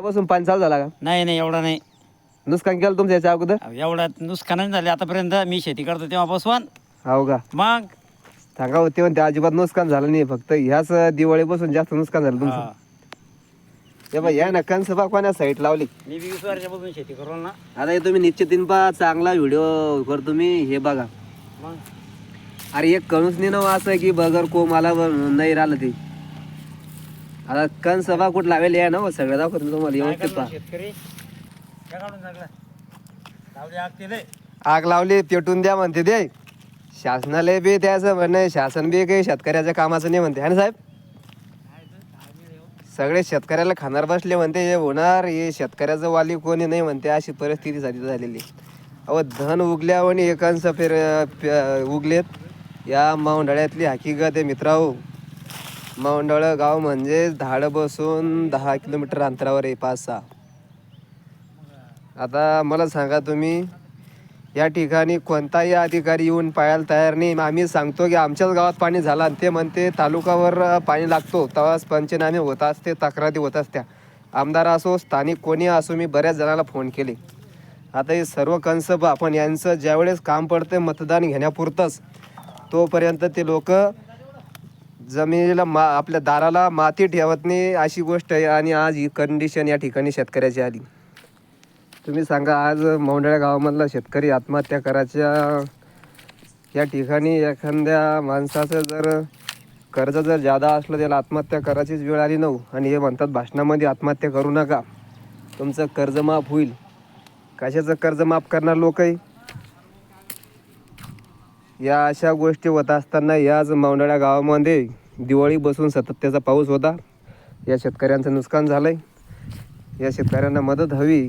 तेव्हापासून पाणी चालू झाला का? नाही नाही एवढा नाही. नुकसान केलं तुमच्या याच्या अगोदर? एवढा नुकसान नाही झाले आतापर्यंत. मी शेती करतो तेव्हापासून. हो का? मग सांगा होते म्हणते अजिबात नुकसान झालं नाही, फक्त ह्याच दिवाळीपासून जास्त नुकसान झालं तुमचं. हा. हे बघ या नक्कान सभा कोणा साईट लावली. मी 20 वर्षापासून शेती करू ना. आता हे तुम्ही निश्चितीन पा चांगला व्हिडिओ करतो मी. हे बघा मग अरे एक कणूस नाही ना असं की बगर को मला नाही राहिलं ते. आता कण सभा कुठं लावेल या ना हो, सगळं दाखवतो तुम्हाला काय व्यवस्थित करणार पहा. शेतकरी काय काढून टाकलं. लावली आग केले. आग लावली पेटून द्या म्हणते ते. शासनाला बी त्याचं म्हणणं, शासन बी काही शेतकऱ्याच्या कामाचं नाही म्हणते है ना साहेब. सगळे शेतकऱ्याला खाणार बसले म्हणते, हे होणार हे शेतकऱ्याचं वाली कोणी नाही म्हणते, अशी परिस्थिती झालेली. अहो धन उगल्यावर एकांच उगलेत या मावंडाळ्यातली हकीकत आहे मित्रांनो. मावंडाळ गाव म्हणजे धाड बसून 10 किलोमीटर अंतरावर आहे, 5-6. आता मला सांगा तुम्ही, या ठिकाणी कोणताही अधिकारी येऊन पाहायला तयार नाही. आम्ही सांगतो की आमच्याच गावात पाणी झालं आणि ते म्हणते तालुकावर पाणी लागतो, तेव्हाच पंचनामे होत असते, तक्रारी होत असत्या. आमदार असो स्थानिक कोणी असो, मी बऱ्याच जणाला फोन केले. आता हे सर्व कन्सेप्ट आपण यांचं ज्यावेळेस काम पडते मतदान घेण्यापुरतंच, तोपर्यंत ते लोक जमिनीला आपल्या दाराला माती ठेवत नाही, अशी गोष्ट आहे. आणि आज ही कंडिशन या ठिकाणी शेतकऱ्याची आली. तुम्ही सांगा आज मावंडाळा गावामधला शेतकरी आत्महत्या करायच्या या ठिकाणी एखाद्या माणसाचं जर कर्ज जर जादा असलं, त्याला आत्महत्या करायचीच वेळ आली नव्ह. आणि हे म्हणतात भाषणामध्ये आत्महत्या करू नका, तुमचं कर्ज माफ होईल. कशाचं कर्ज माफ करणार लोक आहे? या अशा गोष्टी होत असताना याच मावंडाळा गावामध्ये दिवाळी बसून सातत्याचा पाऊस होता. या शेतकऱ्यांचं नुकसान झालं आहे. या शेतकऱ्यांना मदत हवी.